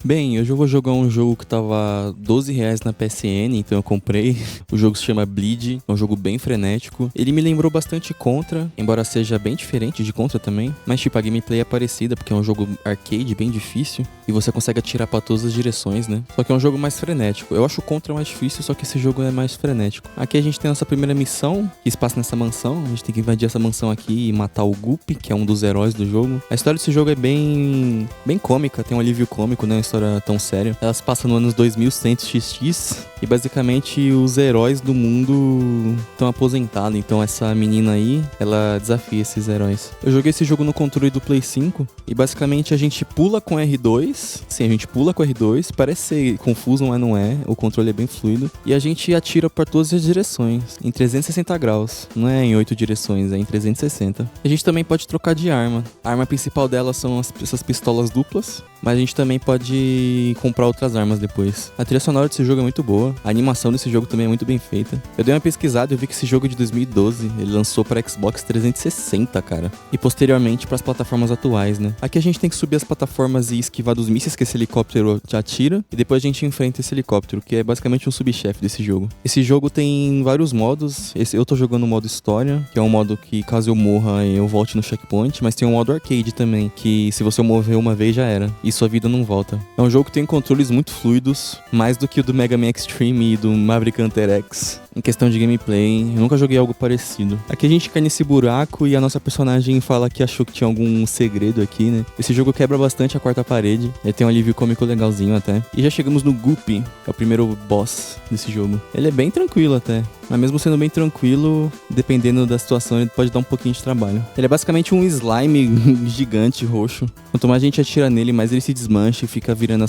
Bem, hoje eu vou jogar um jogo que tava R$ 12 na PSN, então eu comprei. O jogo se chama Bleed, é um jogo bem frenético. Ele me lembrou bastante Contra, embora seja bem diferente de Contra também. Mas tipo, a gameplay é parecida, porque é um jogo arcade bem difícil. E você consegue atirar pra todas as direções, né? Só que é um jogo mais frenético. Eu acho o Contra mais difícil, só que esse jogo é mais frenético. Aqui a gente tem a nossa primeira missão, que se passa nessa mansão. A gente tem que invadir essa mansão aqui e matar o Guppy, que é um dos heróis do jogo. A história desse jogo é bem cômica, tem um alívio cômico, né? Uma história tão séria. Ela se passa no anos 2100XX e basicamente os heróis do mundo estão aposentados. Então essa menina aí, ela desafia esses heróis. Eu joguei esse jogo no controle do Play 5 e basicamente a gente pula com R2. Sim, a gente pula com R2. Parece ser confuso, mas não é. O controle é bem fluido. E a gente atira para todas as direções, em 360 graus. Não é em 8 direções, é em 360. A gente também pode trocar de arma. A arma principal dela são essas pistolas duplas, mas a gente também pode comprar outras armas depois. A trilha sonora desse jogo é muito boa. A animação desse jogo também é muito bem feita. Eu dei uma pesquisada e eu vi que esse jogo é de 2012. Ele lançou para Xbox 360, cara. E posteriormente para as plataformas atuais, né? Aqui a gente tem que subir as plataformas e esquivar dos mísseis que esse helicóptero te atira. E depois a gente enfrenta esse helicóptero, que é basicamente um subchefe desse jogo. Esse jogo tem vários modos. Eu tô jogando o modo história, que é um modo que caso eu morra eu volte no checkpoint. Mas tem um modo arcade também, que se você morrer uma vez já era. E sua vida não volta. É um jogo que tem controles muito fluidos, mais do que o do Mega Man Extreme e do Maverick Hunter X. Em questão de gameplay, eu nunca joguei algo parecido. Aqui a gente cai nesse buraco e a nossa personagem fala que achou que tinha algum segredo aqui, né? Esse jogo quebra bastante a quarta parede. Ele tem um alívio cômico legalzinho até. E já chegamos no Guppy, que é o primeiro boss desse jogo. Ele é bem tranquilo até. Mas mesmo sendo bem tranquilo, dependendo da situação, ele pode dar um pouquinho de trabalho. Ele é basicamente um slime gigante roxo. Quanto mais a gente atira nele, mais ele se desmancha e fica virando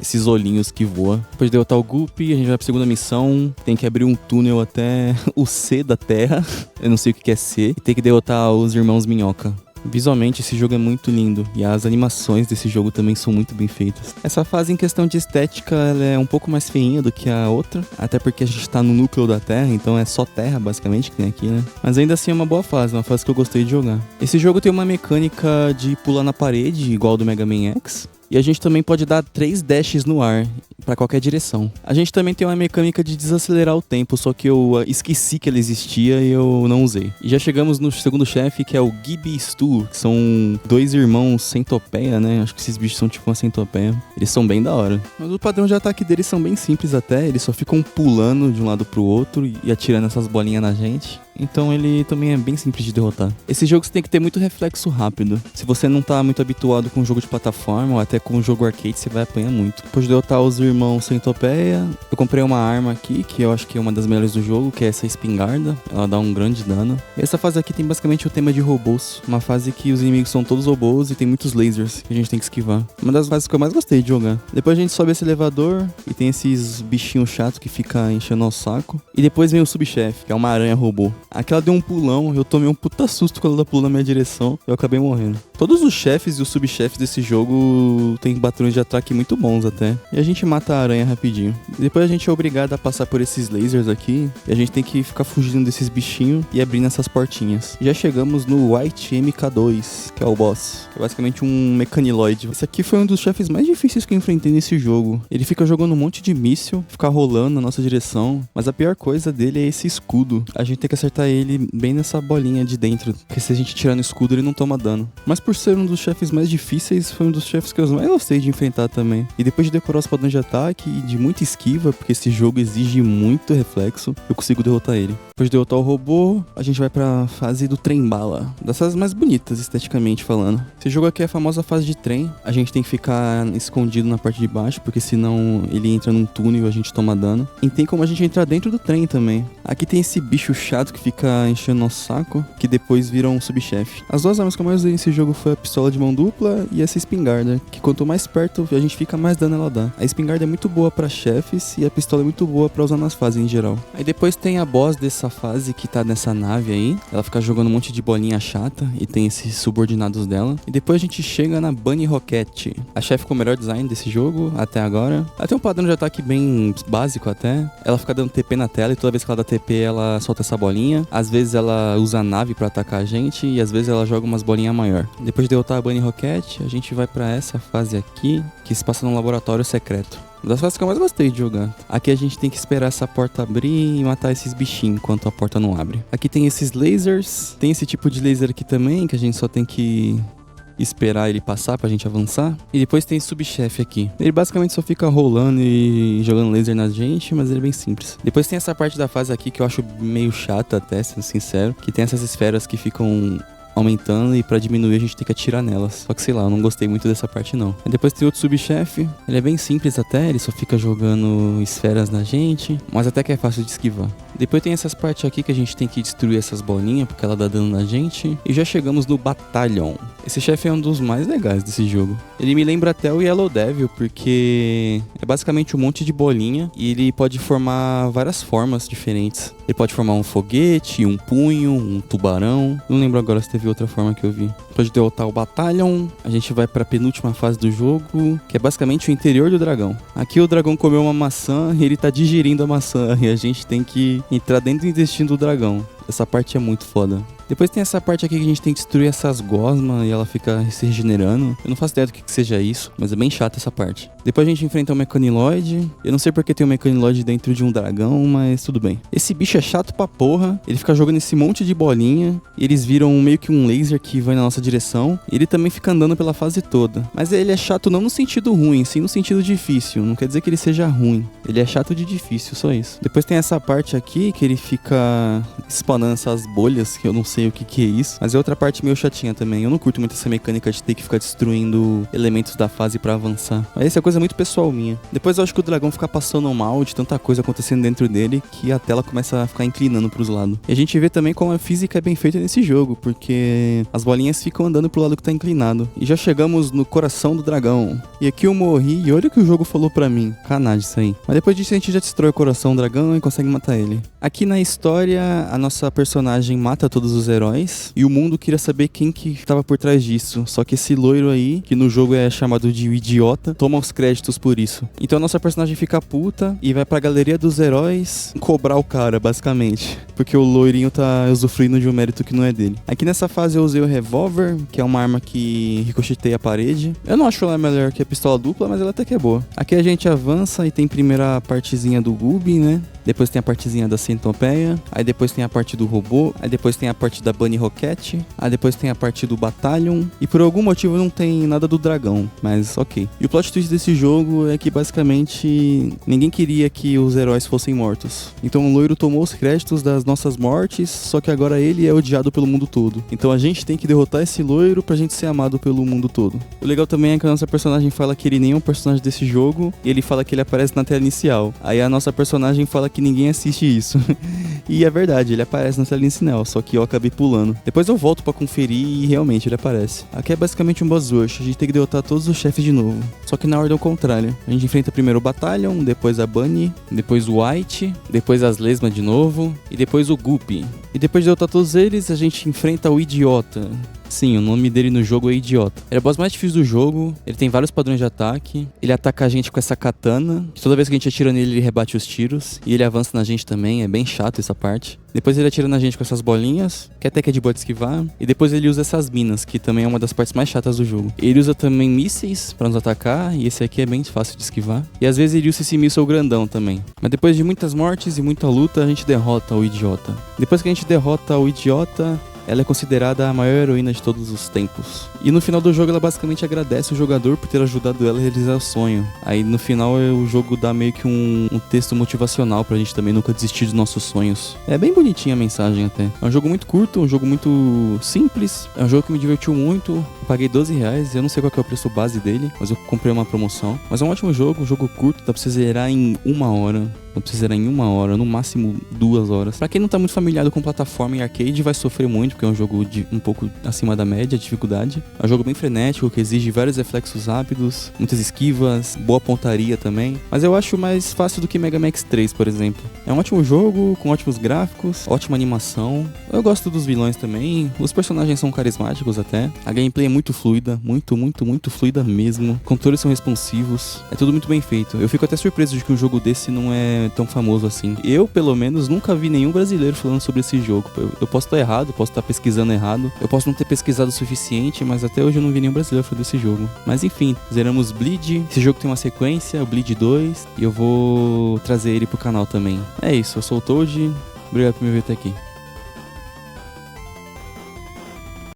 esses olhinhos que voam. Depois de derrotar o Guppy, a gente vai pra segunda missão. Tem que abrir um túnel até o C da Terra. Eu não sei o que é C. E tem que derrotar os irmãos Minhoca. Visualmente esse jogo é muito lindo e as animações desse jogo também são muito bem feitas. Essa fase em questão de estética ela é um pouco mais feinha do que a outra, até porque a gente tá no núcleo da Terra, então é só terra basicamente que tem aqui, né? Mas ainda assim é uma boa fase, uma fase que eu gostei de jogar. Esse jogo tem uma mecânica de pular na parede, igual ao do Mega Man X. E a gente também pode dar 3 dashes no ar, pra qualquer direção. A gente também tem uma mecânica de desacelerar o tempo, só que eu esqueci que ela existia e eu não usei. E já chegamos no segundo chefe, que é o Gibby Stu, que são 2 irmãos centopeia, né? Acho que esses bichos são tipo uma centopeia. Eles são bem da hora. Mas o padrão de ataque deles são bem simples até, eles só ficam pulando de um lado pro outro e atirando essas bolinhas na gente. Então ele também é bem simples de derrotar. Esse jogo você tem que ter muito reflexo rápido. Se você não tá muito habituado com um jogo de plataforma ou até com um jogo arcade, você vai apanhar muito. Depois de derrotar os irmãos Centopeia, eu comprei uma arma aqui, que eu acho que é uma das melhores do jogo, que é essa espingarda. Ela dá um grande dano. E essa fase aqui tem basicamente o tema de robôs. Uma fase que os inimigos são todos robôs e tem muitos lasers que a gente tem que esquivar. Uma das fases que eu mais gostei de jogar. Depois a gente sobe esse elevador e tem esses bichinhos chatos que ficam enchendo o saco. E depois vem o subchefe, que é uma aranha robô. Aquela deu um pulão, eu tomei um puta susto quando ela pulou na minha direção e eu acabei morrendo. Todos os chefes e os subchefes desse jogo tem patrões de ataque muito bons até. E a gente mata a aranha rapidinho. Depois a gente é obrigado a passar por esses lasers aqui e a gente tem que ficar fugindo desses bichinhos e abrindo essas portinhas. Já chegamos no White MK2, que é o boss. É basicamente um mecaniloide. Esse aqui foi um dos chefes mais difíceis que eu enfrentei nesse jogo. Ele fica jogando um monte de míssil, fica rolando na nossa direção, mas a pior coisa dele é esse escudo. A gente tem que acertar ele bem nessa bolinha de dentro, porque se a gente tirar no escudo ele não toma dano. Mas por ser um dos chefes mais difíceis, foi um dos chefes que eu mais gostei de enfrentar também. E depois de decorar os padrões de ataque e de muita esquiva, porque esse jogo exige muito reflexo, eu consigo derrotar ele. Depois de derrotar o robô, a gente vai pra fase do trem-bala. Das fases mais bonitas, esteticamente falando. Esse jogo aqui é a famosa fase de trem. A gente tem que ficar escondido na parte de baixo, porque senão ele entra num túnel e a gente toma dano. E tem como a gente entrar dentro do trem também. Aqui tem esse bicho chato que fica enchendo nosso saco, que depois vira um subchefe. As duas armas que eu mais usei nesse jogo foi a pistola de mão dupla e essa espingarda, que quanto mais perto a gente fica, mais dano ela dá. A espingarda é muito boa pra chefes e a pistola é muito boa pra usar nas fases em geral. Aí depois tem a boss dessa fase que tá nessa nave aí. Ela fica jogando um monte de bolinha chata e tem esses subordinados dela. E depois a gente chega na Bunny Rocket, a chefe com o melhor design desse jogo até agora. Ela tem um padrão de ataque bem básico até. Ela fica dando TP na tela e toda vez que ela dá TP ela solta essa bolinha. Às vezes ela usa a nave pra atacar a gente e às vezes ela joga umas bolinhas maior. Depois de derrotar a Bunny Rocket, a gente vai pra essa fase aqui, que se passa num laboratório secreto. Uma das fases que eu mais gostei de jogar. Aqui a gente tem que esperar essa porta abrir e matar esses bichinhos enquanto a porta não abre. Aqui tem esses lasers, tem esse tipo de laser aqui também, que a gente só tem que esperar ele passar pra gente avançar. E depois tem esse subchefe aqui. Ele basicamente só fica rolando e jogando laser na gente, mas ele é bem simples. Depois tem essa parte da fase aqui que eu acho meio chata até, sendo sincero, que tem essas esferas que ficam aumentando e pra diminuir a gente tem que atirar nelas. Só que sei lá, eu não gostei muito dessa parte não. E depois tem outro subchefe, ele é bem simples até, ele só fica jogando esferas na gente, mas até que é fácil de esquivar. Depois tem essas partes aqui que a gente tem que destruir essas bolinhas, porque ela dá dano na gente. E já chegamos no Battalion. Esse chefe é um dos mais legais desse jogo. Ele me lembra até o Yellow Devil, porque é basicamente um monte de bolinha e ele pode formar várias formas diferentes. Ele pode formar um foguete, um punho, um tubarão. Não lembro agora se teve outra forma que eu vi. Depois de derrotar o Battalion, a gente vai pra penúltima fase do jogo, que é basicamente o interior do dragão. Aqui o dragão comeu uma maçã e ele tá digerindo a maçã, e a gente tem que entrar dentro do intestino do dragão. Essa parte é muito foda. Depois tem essa parte aqui que a gente tem que destruir essas gosmas e ela fica se regenerando. Eu não faço ideia do que seja isso, mas é bem chata essa parte. Depois a gente enfrenta o Mechaniloid. Eu não sei porque tem um Mechaniloid dentro de um dragão, mas tudo bem. Esse bicho é chato pra porra. Ele fica jogando esse monte de bolinha. E eles viram meio que um laser que vai na nossa direção. E ele também fica andando pela fase toda. Mas ele é chato não no sentido ruim, sim no sentido difícil. Não quer dizer que ele seja ruim. Ele é chato de difícil, só isso. Depois tem essa parte aqui que ele fica spawnando essas bolhas, que eu não sei o que é isso. Mas é outra parte meio chatinha também. Eu não curto muito essa mecânica de ter que ficar destruindo elementos da fase pra avançar. Mas essa é coisa muito pessoal minha. Depois eu acho que o dragão fica passando mal de tanta coisa acontecendo dentro dele que a tela começa a ficar inclinando pros lados. E a gente vê também como a física é bem feita nesse jogo, porque as bolinhas ficam andando pro lado que tá inclinado. E já chegamos no coração do dragão. E aqui eu morri e olha o que o jogo falou pra mim. Canagem isso aí. Mas depois disso a gente já destrói o coração do dragão e consegue matar ele. Aqui na história, a nossa personagem mata todos os heróis e o mundo queria saber quem que tava por trás disso. Só que esse loiro aí, que no jogo é chamado de idiota, toma os créditos por isso. Então a nossa personagem fica puta e vai pra galeria dos heróis cobrar o cara, basicamente. Porque o loirinho tá usufruindo de um mérito que não é dele. Aqui nessa fase eu usei o revólver, que é uma arma que ricocheteia a parede. Eu não acho ela melhor que a pistola dupla, mas ela até que é boa. Aqui a gente avança e tem primeiro a partezinha do Gubi, né? Depois tem a partezinha da centopeia, aí depois tem a parte do robô, aí depois tem a parte da Bunny Rocket, aí depois tem a parte do Battalion, e por algum motivo não tem nada do dragão, mas ok. E o plot twist desse jogo é que basicamente ninguém queria que os heróis fossem mortos. Então o loiro tomou os créditos das nossas mortes, só que agora ele é odiado pelo mundo todo. Então a gente tem que derrotar esse loiro pra gente ser amado pelo mundo todo. O legal também é que a nossa personagem fala que ele nem é um personagem desse jogo, e ele fala que ele aparece na tela inicial. Aí a nossa personagem fala que ninguém assiste isso. E é verdade, ele aparece na tela inicial, só que eu acabei pulando. Depois eu volto pra conferir e realmente ele aparece. Aqui é basicamente um boss rush, a gente tem que derrotar todos os chefes de novo. Só que na ordem contrária. A gente enfrenta primeiro o Battalion, depois a Bunny, depois o White, depois as Lesma de novo, e depois o Guppy. E depois de derrotar todos eles, a gente enfrenta o Idiota. Sim, o nome dele no jogo é Idiota. Ele é o boss mais difícil do jogo, ele tem vários padrões de ataque, ele ataca a gente com essa katana, que toda vez que a gente atira nele, ele rebate os tiros, e ele avança na gente também, é bem chato essa parte. Depois ele atira na gente com essas bolinhas, que até que é de boa de esquivar, e depois ele usa essas minas, que também é uma das partes mais chatas do jogo. Ele usa também mísseis pra nos atacar, e esse aqui é bem fácil de esquivar. E às vezes ele usa esse míssil grandão também. Mas depois de muitas mortes e muita luta, a gente derrota o Idiota. Depois que a gente derrota o Idiota, ela é considerada a maior heroína de todos os tempos. E no final do jogo ela basicamente agradece o jogador por ter ajudado ela a realizar o sonho. Aí no final o jogo dá meio que um texto motivacional pra gente também nunca desistir dos nossos sonhos. É bem bonitinha a mensagem até. É um jogo muito curto, um jogo muito simples. É um jogo que me divertiu muito. Eu paguei R$12, eu não sei qual que é o preço base dele, mas eu comprei uma promoção. Mas é um ótimo jogo, um jogo curto, dá pra você zerar em 1 hora. Dá pra você zerar em 1 hora, no máximo 2 horas. Pra quem não tá muito familiar com plataforma e arcade, vai sofrer muito, porque é um jogo um pouco acima da média, de dificuldade. É um jogo bem frenético, que exige vários reflexos rápidos, muitas esquivas, boa pontaria também. Mas eu acho mais fácil do que Mega Man X3, por exemplo. É um ótimo jogo, com ótimos gráficos, ótima animação. Eu gosto dos vilões também, os personagens são carismáticos até. A gameplay é muito fluida, muito fluida mesmo. Controles são responsivos, é tudo muito bem feito. Eu fico até surpreso de que um jogo desse não é é tão famoso assim. Eu, pelo menos, nunca vi nenhum brasileiro falando sobre esse jogo. Eu posso estar errado, posso estar pesquisando errado, eu posso não ter pesquisado o suficiente, mas até hoje eu não vi nenhum brasileiro falando desse jogo. Mas enfim, zeramos Bleed. Esse jogo tem uma sequência, o Bleed 2, e eu vou trazer ele pro canal também. É isso, eu sou o Toad. Obrigado por me ver até aqui.